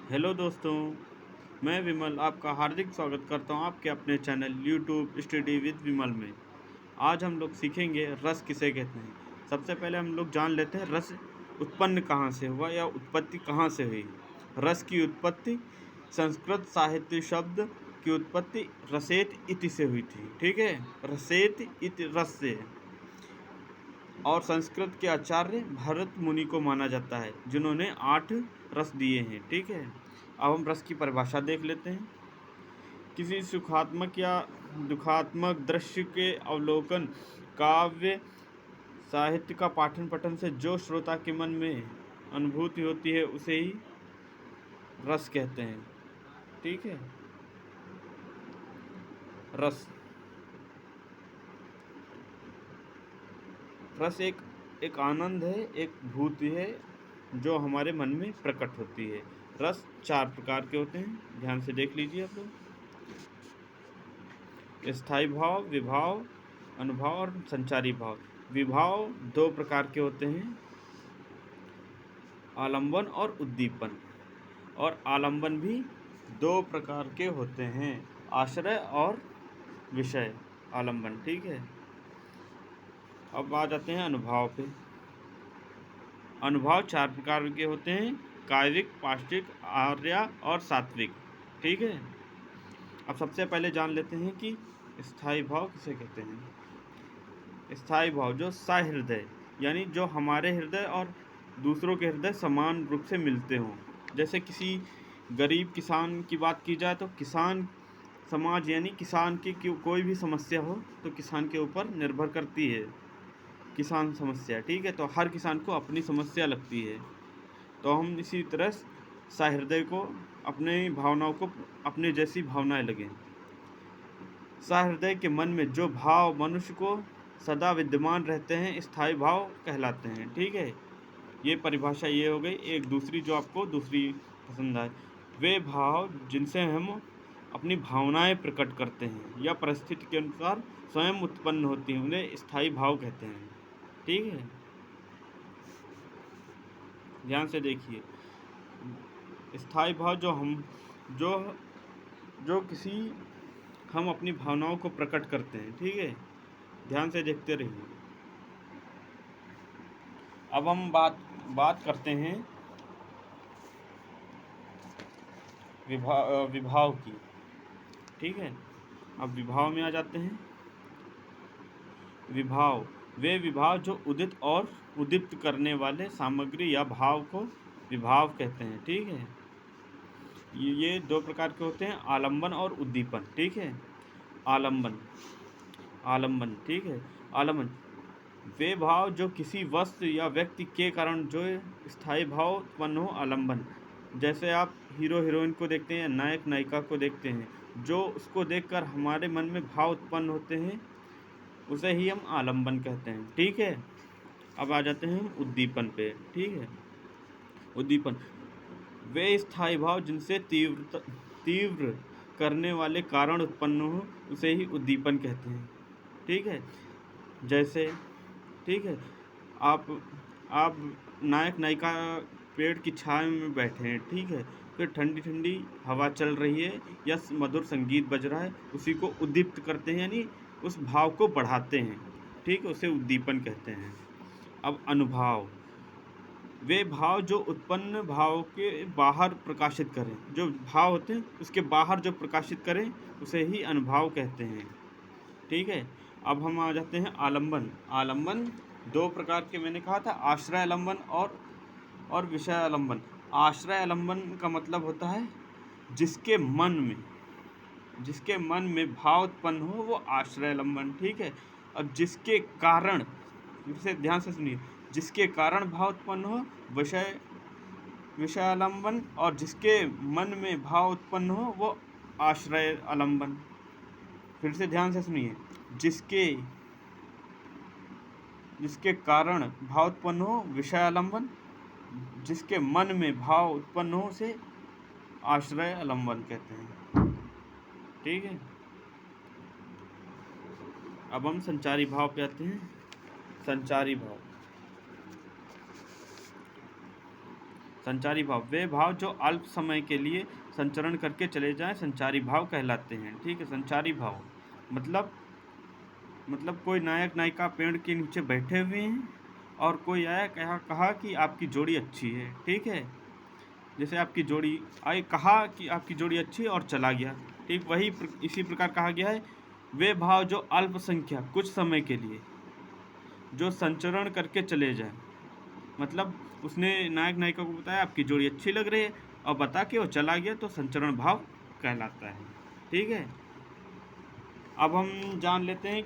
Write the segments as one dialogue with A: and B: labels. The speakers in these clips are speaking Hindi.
A: हेलो दोस्तों, मैं विमल आपका हार्दिक स्वागत करता हूं आपके अपने channel YouTube study with Vimal में। आज हम लोग सीखेंगे रस किसे कहते हैं। सबसे पहले हम लोग जान लेते हैं रस उत्पन्न कहाँ से हुआ या उत्पत्ति कहाँ से हुई। रस की उत्पत्ति संस्कृत साहित्य शब्द की उत्पत्ति रसेत इति से हुई थी। ठीक है, रसेत इति रस से। और संस्कृत के आचार्य भरत मुनि को माना जाता है जिन्होंने 8 रस दिए हैं। ठीक है, अब हम रस की परिभाषा देख लेते हैं। किसी सुखात्मक या दुखात्मक दृश्य के अवलोकन, काव्य साहित्य का पाठन पठन से जो श्रोता के मन में अनुभूति होती है उसे ही रस कहते हैं। ठीक है, रस रस एक आनंद है, एक भूति है जो हमारे मन में प्रकट होती है। रस 4 प्रकार के होते हैं, ध्यान से देख लीजिए आप लोग। स्थायी भाव, विभाव, अनुभाव और संचारी भाव। विभाव 2 प्रकार के होते हैं, आलंबन और उद्दीपन। और आलंबन भी 2 प्रकार के होते हैं, आश्रय और विषय आलंबन। ठीक है, अब आ जाते हैं अनुभाव पे। अनुभाव 4 प्रकार के होते हैं, कायिक, पाष्टिक, आर्या और सात्विक। ठीक है, अब सबसे पहले जान लेते हैं कि स्थायी भाव किसे कहते हैं। स्थायी भाव जो सहृदय, यानी जो हमारे हृदय और दूसरों के हृदय समान रूप से मिलते हों। जैसे किसी गरीब किसान की बात की जाए तो किसान समाज यानी किसान की कोई भी समस्या हो तो किसान के ऊपर निर्भर करती है किसान समस्या। ठीक है, तो हर किसान को अपनी समस्या लगती है। तो हम इसी तरह सहृदय को, अपने भावनाओं को अपने जैसी भावनाएं लगें। सहृदय के मन में जो भाव मनुष्य को सदा विद्यमान रहते हैं स्थायी भाव कहलाते हैं। ठीक है, ये परिभाषा ये हो गई। एक दूसरी जो आपको दूसरी पसंद आए, वे भाव जिनसे हम अपनी भावनाएं प्रकट करते हैं या परिस्थिति के अनुसार स्वयं उत्पन्न होती हैं, उन्हें स्थायी भाव कहते हैं। ठीक है, ध्यान से देखिए। स्थायी भाव जो जो किसी हम अपनी भावनाओं को प्रकट करते हैं। ठीक है, ध्यान से देखते रहिए। अब हम बात करते हैं विभाव की। ठीक है, अब विभाव में आ जाते हैं। विभाव वे विभाव जो उदित और उद्दीप्त करने वाले सामग्री या भाव को विभाव कहते हैं। ठीक है, ये 2 प्रकार के होते हैं, आलंबन और उद्दीपन। ठीक है, आलंबन आलंबन ठीक है, आलंबन वे भाव जो किसी वस्तु या व्यक्ति के कारण जो स्थायी भाव उत्पन्न हो, आलंबन। जैसे आप हीरो हीरोइन को देखते हैं, नायक नायिका को देखते हैं, जो उसको देखकर हमारे मन में भाव उत्पन्न होते हैं उसे ही हम आलंबन कहते हैं। ठीक है, अब आ जाते हैं हम उद्दीपन पे। ठीक है, उद्दीपन वे स्थायी भाव जिनसे तीव्र करने वाले कारण उत्पन्न हो उसे ही उद्दीपन कहते हैं। ठीक है, जैसे ठीक है, आप आप नायक नायिका पेड़ की छाया में बैठे हैं। ठीक है, फिर ठंडी ठंडी हवा चल रही है या मधुर संगीत बज रहा है, उसी को उद्दीप्त करते हैं, यानी उस भाव को बढ़ाते हैं। ठीक है, उसे उद्दीपन कहते हैं। अब अनुभाव वे भाव जो उत्पन्न भाव के बाहर प्रकाशित करें, जो भाव होते हैं उसके बाहर जो प्रकाशित करें उसे ही अनुभाव कहते हैं। ठीक है, अब हम आ जाते हैं आलंबन। आलंबन 2 प्रकार के मैंने कहा था, आश्रय आलंबन और विषय आलंबन। आश्रय आलंबन का मतलब होता है जिसके मन में भाव उत्पन्न हो वो आश्रय आलंबन। ठीक है, अब जिसके कारण, इसे ध्यान से सुनिए, जिसके कारण भाव उत्पन्न हो विषय आलंबन, और जिसके मन में भाव उत्पन्न हो वो आश्रय आलंबन। फिर से ध्यान से सुनिए, जिसके कारण भाव उत्पन्न हो विषय आलंबन, जिसके मन में भाव उत्पन्न हो उसे आश्रय आलंबन कहते हैं। ठीक है, अब हम संचारी भाव पे आते हैं। संचारी भाव संचारी भाव वे भाव जो अल्प समय के लिए संचरण करके चले जाएं संचारी भाव कहलाते हैं। ठीक है, संचारी भाव मतलब कोई नायक नायिका पेड़ के नीचे बैठे हुए हैं और कोई आया कहा कि आपकी जोड़ी अच्छी है। ठीक है, जैसे आपकी जोड़ी आए, कहा कि आपकी जोड़ी अच्छी है और चला गया। ठीक, इसी प्रकार कहा गया है वे भाव जो अल्पसंख्यक कुछ समय के लिए जो संचरण करके चले जाएं। मतलब उसने नायक नायिका को बताया आपकी जोड़ी अच्छी लग रही है और बता के वो चला गया, तो संचरण भाव कहलाता है। ठीक है, अब हम जान लेते हैं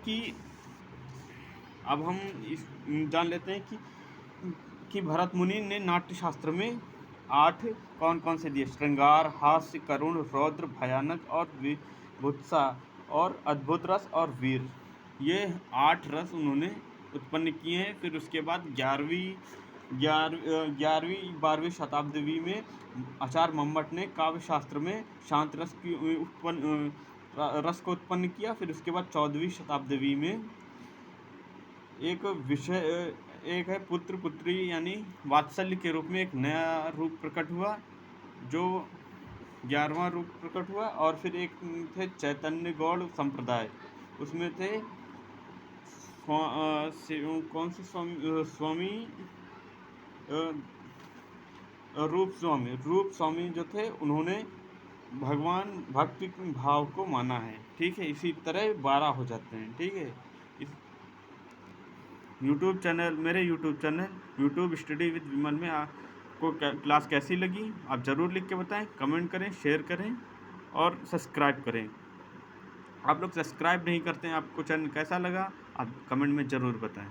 A: कि भरत मुनि ने नाट्य शास्त्र में 8 कौन कौन से दिए? श्रृंगार, हास्य, करुण, रौद्र, भयानक और विभत्सा और अद्भुत रस और वीर, ये 8 रस उन्होंने उत्पन्न किए हैं। फिर उसके बाद 11वीं-12वीं शताब्दी में आचार्य मम्मट ने काव्य शास्त्र में शांत रस को उत्पन्न किया। फिर उसके बाद 14वीं शताब्दी में एक है पुत्र पुत्री यानी वात्सल्य के रूप में एक नया रूप प्रकट हुआ, जो 11वां रूप प्रकट हुआ। और फिर एक थे चैतन्य गौड़ संप्रदाय, उसमें थे कौन से स्वामी रूप स्वामी जो थे, उन्होंने भगवान भक्ति भाव को माना है। ठीक है, इसी तरह 12 हो जाते हैं। ठीक है, मेरे YouTube channel YouTube study with Vimal में आपको क्लास कैसी लगी आप ज़रूर लिख के बताएं, कमेंट करें, शेयर करें और सब्सक्राइब करें। आप लोग सब्सक्राइब नहीं करते हैं, आपको चैनल कैसा लगा आप कमेंट में ज़रूर बताएं।